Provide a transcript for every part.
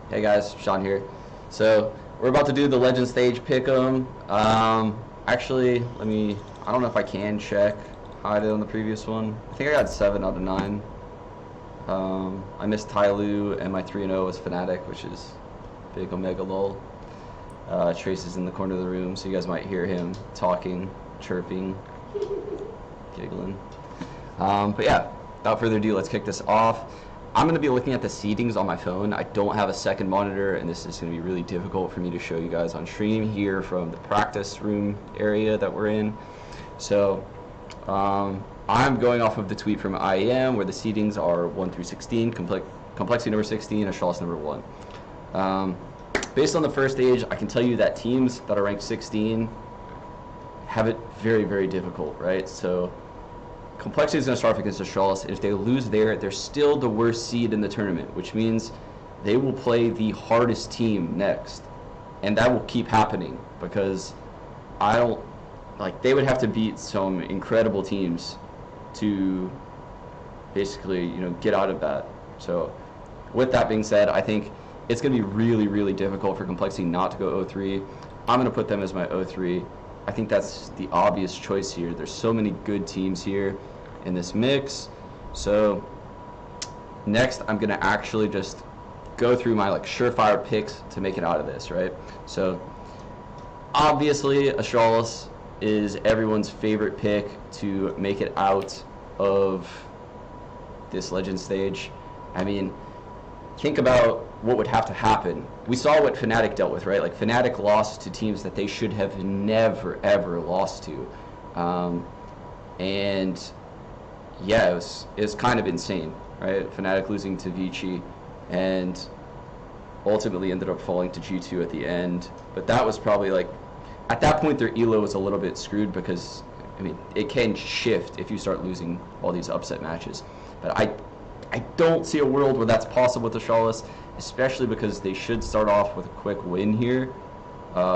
Hey guys, Sean here. So we're about to do the Legend Stage Pick'em. Actually, I don't know if I can check how I did on the previous one. I think I got 7 out of 9. I missed Tyloo, and my 3-0 was Fnatic, which is big omega lol. Trace is in the corner of the room, so you guys might hear him talking, chirping, giggling. But yeah, without further ado, let's kick this off. I'm going to be looking at the seedings on my phone. I don't have a second monitor, and this is going to be really difficult for me to show you guys on stream here from the practice room area that we're in. So I'm going off of the tweet from IEM where the seedings are 1 through 16, complexity number 16, Astralis number 1. Based on the first stage, I can tell you that teams that are ranked 16 have it very, very difficult, right? So complexity is going to start off against Astralis. If they lose there, they're still the worst seed in the tournament, which means they will play the hardest team next. And that will keep happening because they would have to beat some incredible teams to basically, get out of that. So with that being said, I think it's going to be really, really difficult for complexity not to go 0-3. I'm going to put them as my 0-3. I think that's the obvious choice here. There's so many good teams here in this mix. So next, I'm gonna actually just go through my surefire picks to make it out of this, right? So obviously, Astralis is everyone's favorite pick to make it out of this Legend stage. I mean, think about what would have to happen. We saw what Fnatic dealt with, right? Fnatic lost to teams that they should have never, ever lost to. And yeah, it was kind of insane, right? Fnatic losing to Vici and ultimately ended up falling to G2 at the end. But that was probably at that point their elo was a little bit screwed because, it can shift if you start losing all these upset matches. But I don't see a world where that's possible with Astralis, especially because they should start off with a quick win here,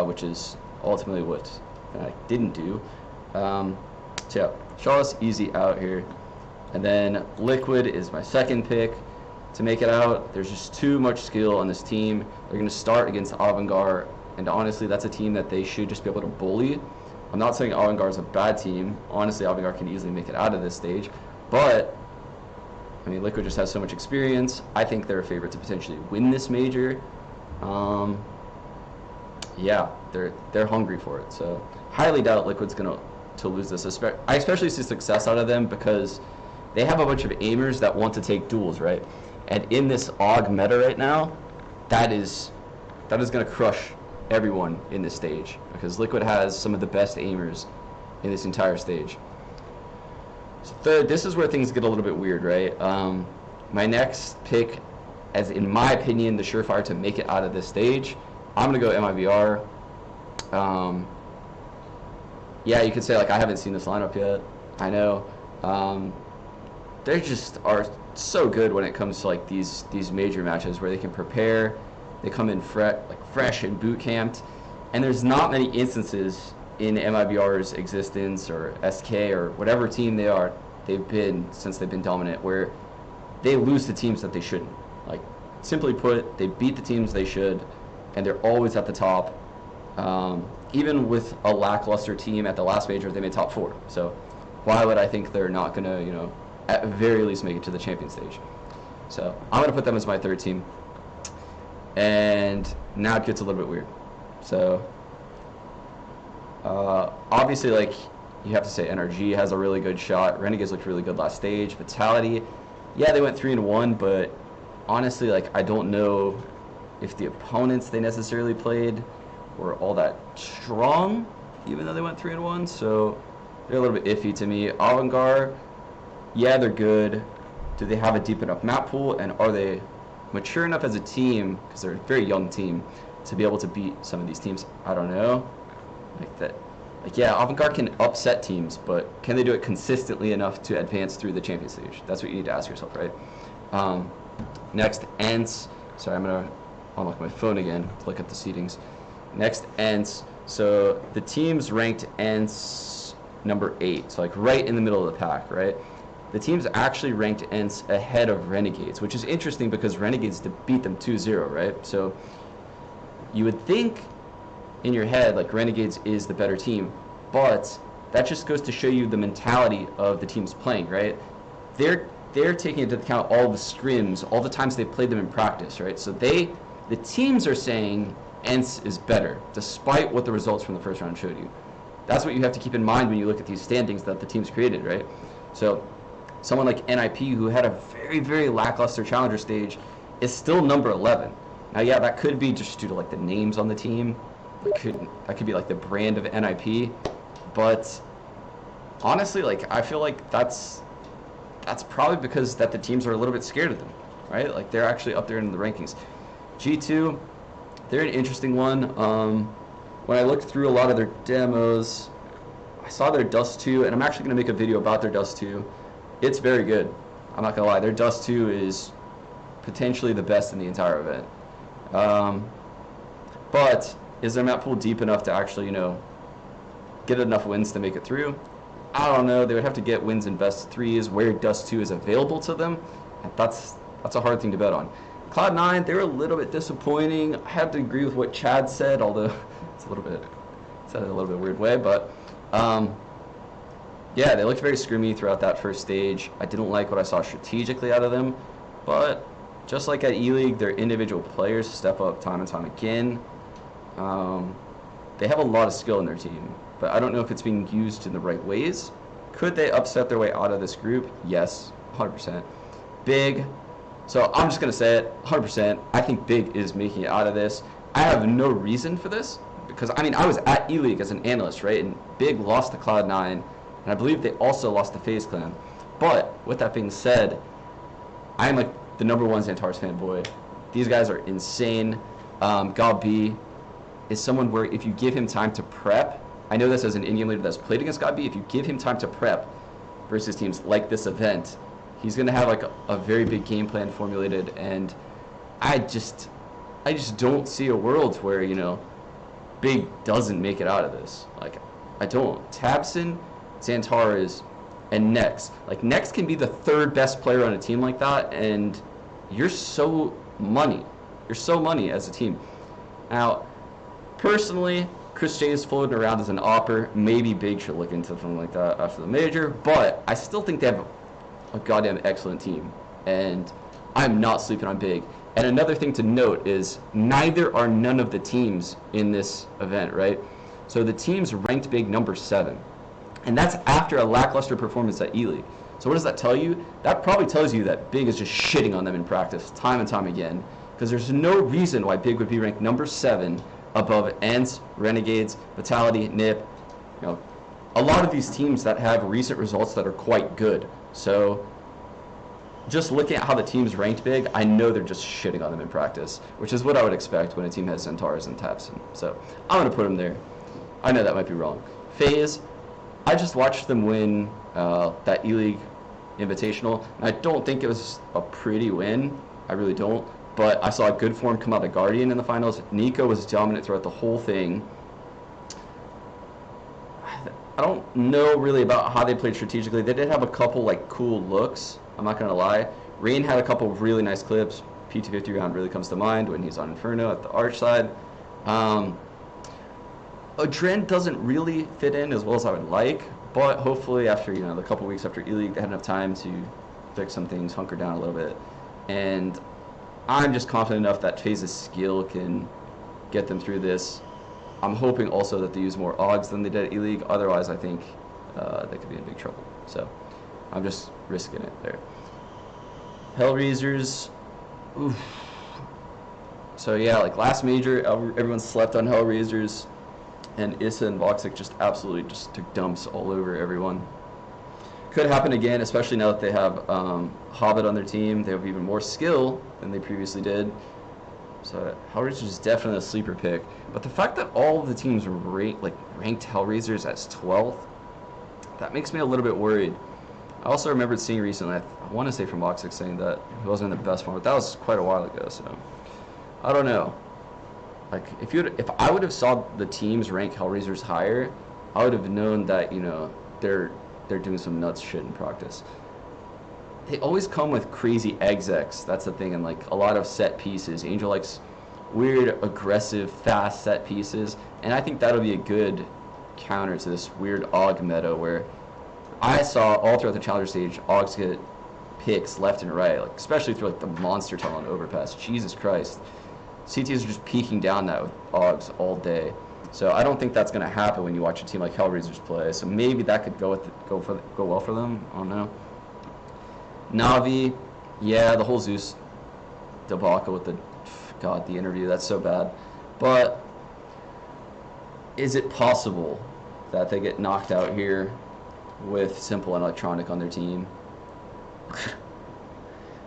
which is ultimately what I didn't do. So yeah, Astralis easy out here. And then Liquid is my second pick to make it out. There's just too much skill on this team. They're going to start against Avangard, and honestly, that's a team that they should just be able to bully. I'm not saying Avangard is a bad team. Honestly, Avangard can easily make it out of this stage, but Liquid just has so much experience. I think they're a favorite to potentially win this major. Yeah, they're hungry for it. So highly doubt Liquid's gonna lose this. I especially see success out of them because they have a bunch of aimers that want to take duels, right? And in this AUG meta right now, that is gonna crush everyone in this stage because Liquid has some of the best aimers in this entire stage. So third, this is where things get a little bit weird, right? My next pick, as in my opinion, the surefire to make it out of this stage, I'm going to go MIBR. Yeah, you could say, I haven't seen this lineup yet. I know. They just are so good when it comes to, these major matches where they can prepare. They come in fresh and boot camped. And there's not many instances in MIBR's existence or SK or whatever team they've been since they've been dominant, where they lose to teams that they shouldn't. Simply put, they beat the teams they should, and they're always at the top. Even with a lackluster team at the last major, they made top 4. So why would I think they're not gonna, at very least make it to the champion stage? So I'm gonna put them as my third team. And now it gets a little bit weird. So obviously, you have to say NRG has a really good shot. Renegades looked really good last stage. Vitality, yeah, they went 3-1, but honestly, I don't know if the opponents they necessarily played were all that strong, even though they went 3-1. So they're a little bit iffy to me. Avangard, yeah, they're good. Do they have a deep enough map pool, and are they mature enough as a team, because they're a very young team, to be able to beat some of these teams? I don't know. Yeah, Avangard can upset teams, but can they do it consistently enough to advance through the champion stage? That's what you need to ask yourself, right? Next, ENCE. Sorry, I'm going to unlock my phone again to look at the seedings. Next, ENCE. So the team's ranked ENCE number 8, so right in the middle of the pack, right? the team's actually ranked ENTs ahead of Renegades, which is interesting because Renegades beat them 2-0, right? So you would think in your head like Renegades is the better team, but that just goes to show you the mentality of the teams playing, right? They're taking into account all the scrims, all the times they played them in practice, right? So the teams are saying ENTs is better, despite what the results from the first round showed you. That's what you have to keep in mind when you look at these standings that the teams created, right? So someone like NIP, who had a very, very lackluster challenger stage, is still number 11. Now, yeah, that could be just due to like the names on the team. That could be like the brand of NIP, but honestly, like I feel like that's probably because that the teams are a little bit scared of them, right? Like they're actually up there in the rankings. G2, they're an interesting one. When I looked through a lot of their demos, I saw their Dust 2, and I'm actually going to make a video about their Dust 2. It's very good. I'm not going to lie. Their Dust 2 is potentially the best in the entire event. But is their map pool deep enough to actually, you know, get enough wins to make it through? I don't know. They would have to get wins in best 3s where Dust 2 is available to them. That's a hard thing to bet on. Cloud9, they're a little bit disappointing. I have to agree with what Chad said, although it's said it a little bit weird way, but yeah, they looked very scrimmy throughout that first stage. I didn't like what I saw strategically out of them, but just like at E-League, their individual players step up time and time again. They have a lot of skill in their team, but I don't know if it's being used in the right ways. Could they upset their way out of this group? Yes, 100%. Big, so I'm just going to say it, 100%. I think Big is making it out of this. I have no reason for this, because, I mean, I was at E-League as an analyst, right? And Big lost to Cloud9, and I believe they also lost to FaZe Clan. But with that being said, I'm like the #1 Xantares fanboy. These guys are insane. God B is someone where if you give him time to prep, I know this as an in-game leader that's played against God B, if you give him time to prep versus teams like this event, he's going to have like a very big game plan formulated, and I just don't see a world where, you know, Big doesn't make it out of this. Like, I don't. Tabson, Xantares, and Nex. Like, Nex can be the 3rd best player on a team like that, and you're so money. You're so money as a team. Now, personally, Chris J is floating around as an opper. Maybe Big should look into something like that after the major, but I still think they have a goddamn excellent team, and I'm not sleeping on Big. And another thing to note is neither are none of the teams in this event, right? So the teams ranked Big number 7, and that's after a lackluster performance at E-League. So what does that tell you? That probably tells you that Big is just shitting on them in practice time and time again, because there's no reason why Big would be ranked number 7 above ENTs, Renegades, Vitality, NIP, you know, a lot of these teams that have recent results that are quite good. So just looking at how the teams ranked Big, I know they're just shitting on them in practice, which is what I would expect when a team has Xantares and Tabson. So I'm going to put them there. I know that might be wrong. FaZe, I just watched them win that E-League Invitational, and I don't think it was a pretty win. I really don't. But I saw a good form come out of Guardian in the finals. Nico was dominant throughout the whole thing. I don't know really about how they played strategically. They did have a couple like cool looks, I'm not going to lie. Rain had a couple of really nice clips. PT50 round really comes to mind when he's on Inferno at the arch side. Adren doesn't really fit in as well as I would like, but hopefully after, you know, the couple weeks after E-League, they had enough time to fix some things, hunker down a little bit. And I'm just confident enough that FaZe's skill can get them through this. I'm hoping also that they use more AUGs than they did at E-League. Otherwise, I think they could be in big trouble. So I'm just risking it there. Hellraisers. Oof. So yeah, like last major, everyone slept on Hellraisers, and Issa and Voxic just absolutely just took dumps all over everyone. Could happen again, especially now that they have Hobbit on their team. They have even more skill than they previously did. So Hellraisers is definitely a sleeper pick. But the fact that all of the teams ranked Hellraisers as 12th, that makes me a little bit worried. I also remembered seeing recently, I want to say from Voxic saying that he wasn't in the best form, but that was quite a while ago. So I don't know. Like if I would have saw the teams rank Hellraisers higher, I would have known that, you know, they're doing some nuts shit in practice. they always come with crazy execs. That's the thing, and like a lot of set pieces. Angel likes weird, aggressive, fast set pieces, and I think that'll be a good counter to this weird AUG meta where I saw all throughout the challenger stage AUGs get picks left and right, like especially through like the monster talent overpass. Jesus Christ, CTs are just peeking down that with AUGs all day. So I don't think that's going to happen when you watch a team like Hellraisers play. So maybe that could go well for them. I don't know. Navi, yeah, the whole Zeus debacle with the interview, that's so bad. But is it possible that they get knocked out here with Simple and Electronic on their team?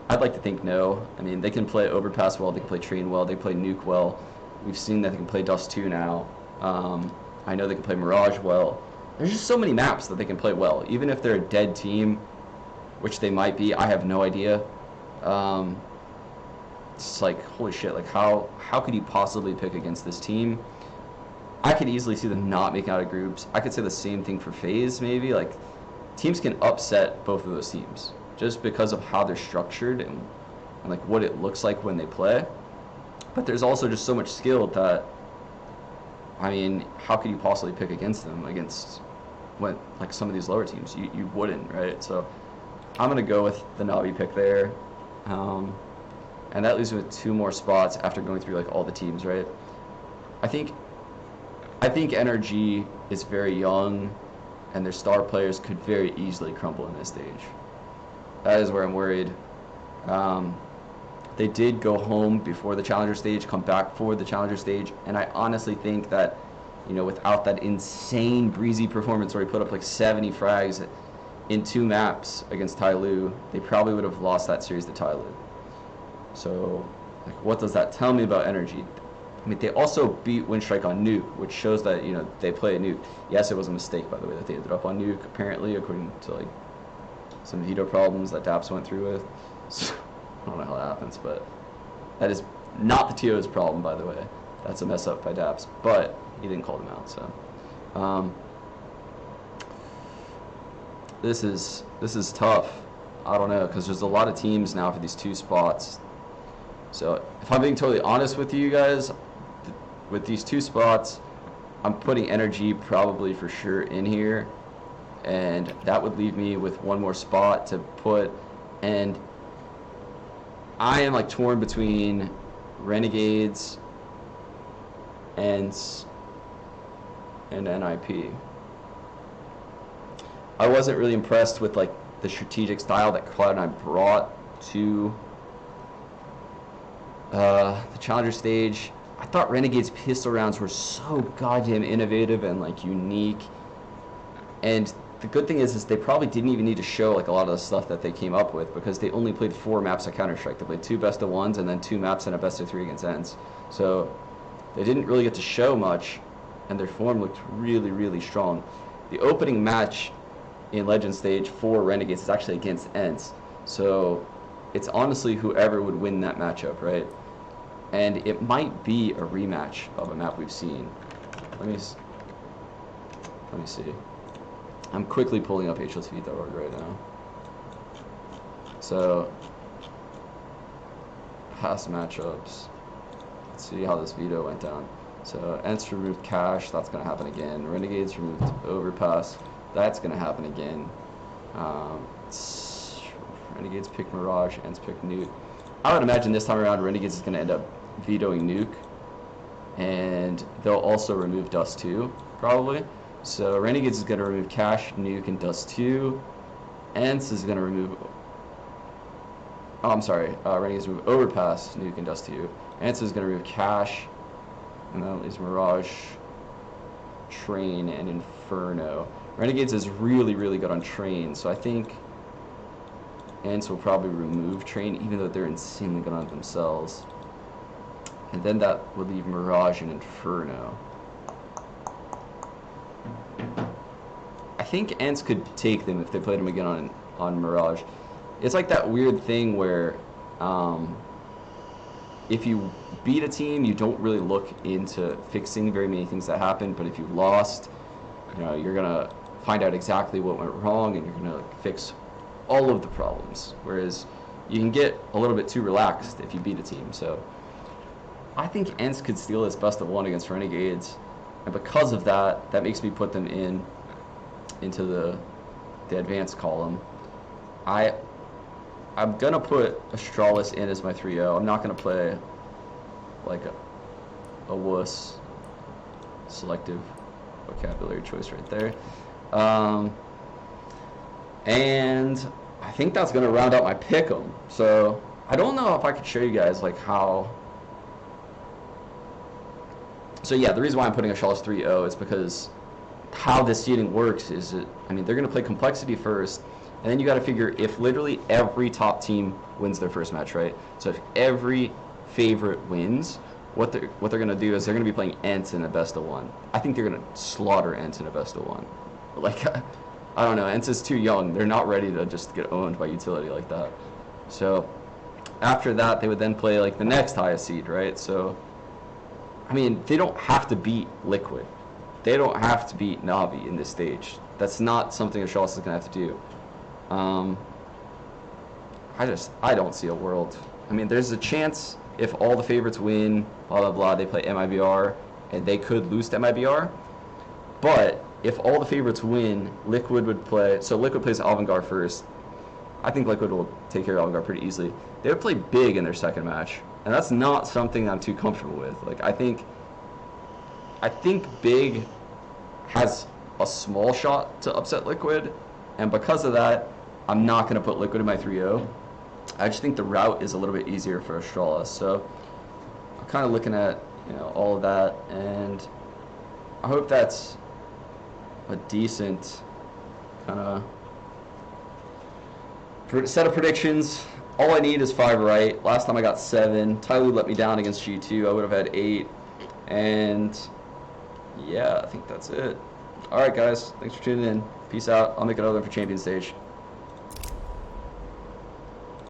I'd like to think no. I mean, they can play Overpass well, they can play Train well, they play Nuke well. We've seen that they can play Dust 2 now. I know they can play Mirage well. There's just so many maps that they can play well. Even if they're a dead team, which they might be, I have no idea. It's like, holy shit, like how could you possibly pick against this team? I could easily see them not making out of groups. I could say the same thing for FaZe, maybe. Like, teams can upset both of those teams just because of how they're structured and like what it looks like when they play. But there's also just so much skill that, I mean, how could you possibly pick against them against when like some of these lower teams? You wouldn't, right? So I'm gonna go with the Navi pick there, and that leaves me with 2 more spots after going through like all the teams, right? I think NRG is very young, and their star players could very easily crumble in this stage. That is where I'm worried. They did go home before the challenger stage, come back for the challenger stage, and I honestly think that, you know, without that insane Breezy performance where he put up like 70 frags in 2 maps against Tyloo, they probably would have lost that series to Tyloo. So, like, what does that tell me about Energy? I mean, they also beat Windstrike on Nuke, which shows that, you know, they play a Nuke. Yes, it was a mistake, by the way, that they ended up on Nuke, apparently, according to, like, some veto problems that Daps went through with. So, I don't know how that happens, but that is not the TO's problem, by the way. That's a mess up by Daps, but he didn't call them out, so. This is tough. I don't know, because there's a lot of teams now for these 2 spots. So if I'm being totally honest with you guys, with these 2 spots, I'm putting Energy probably for sure in here, and that would leave me with 1 more spot to put, and I am like torn between Renegades and NIP. I wasn't really impressed with like the strategic style that Cloud9 brought to the challenger stage. I thought Renegade's pistol rounds were so goddamn innovative and like unique. And the good thing is they probably didn't even need to show like a lot of the stuff that they came up with, because they only played 4 maps at Counter-Strike. They played 2 best of 1s and then 2 maps and a best of 3 against ENCE. So they didn't really get to show much, and their form looked really, really strong. The opening match in Legend Stage for Renegades is actually against ENCE. So it's honestly whoever would win that matchup, right? And it might be a rematch of a map we've seen. Let me see. I'm quickly pulling up HLTV.org right now. So, past matchups. Let's see how this veto went down. So, ENCE removed Cash, that's going to happen again. Renegades removed Overpass, that's going to happen again. Renegades pick Mirage, ENCE pick Nuke. I would imagine this time around Renegades is going to end up vetoing Nuke, and they'll also remove Dust 2, probably. So Renegades is going to remove Cash, Nuke, and Dust 2. ENCE is going to remove... Oh, I'm sorry. Renegades remove Overpass, Nuke, and Dust 2. ENCE is going to remove Cash, and that leaves Mirage, Train, and Inferno. Renegades is really, really good on Train, so I think ENCE will probably remove Train, even though they're insanely good on it themselves. And then that would leave Mirage and Inferno. I think ENCE could take them if they played them again on Mirage. It's like that weird thing where if you beat a team, you don't really look into fixing very many things that happened, but if you lost, you know, you're gonna find out exactly what went wrong, and you're gonna like, fix all of the problems, whereas you can get a little bit too relaxed if you beat a team. So I think Ents could steal this best of 1 against Renegades, and because of that, that makes me put them into the advanced column. I'm gonna put Astralis in as my 3-0. I'm not gonna play like a wuss. Selective vocabulary choice right there. And I think that's gonna round out my pick'em. So I don't know if I could show you guys like how. So yeah, the reason why I'm putting Astralis 3-0 is because how this seeding works is they're going to play complexity first, and then you got to figure if literally every top team wins their first match, right? So if every favorite wins, what they're going to do is they're going to be playing Ents in a best of 1. I think they're going to slaughter Ents in a best of 1. Like, I don't know, Ents is too young. They're not ready to just get owned by utility like that. So after that, they would then play like the next highest seed, right? So they don't have to beat Liquid. They don't have to beat Navi in this stage. That's not something Astralis is going to have to do. I don't see a world. There's a chance if all the favorites win, blah, blah, blah, they play MIBR, and they could lose to MIBR. But if all the favorites win, Liquid would play. So Liquid plays Avantgarde first. I think Liquid will take care of Avantgarde pretty easily. They would play Big in their second match, and that's not something I'm too comfortable with. Like, I think Big has a small shot to upset Liquid, and because of that, I'm not going to put Liquid in my 3-0. I just think the route is a little bit easier for Astralis. So I'm kind of looking at all of that, and I hope that's a decent kind of set of predictions. All I need is 5 right. Last time I got 7. Tyloo let me down against G2. I would have had 8. And yeah, I think that's it. All right, guys. Thanks for tuning in. Peace out. I'll make another one for Champion Stage.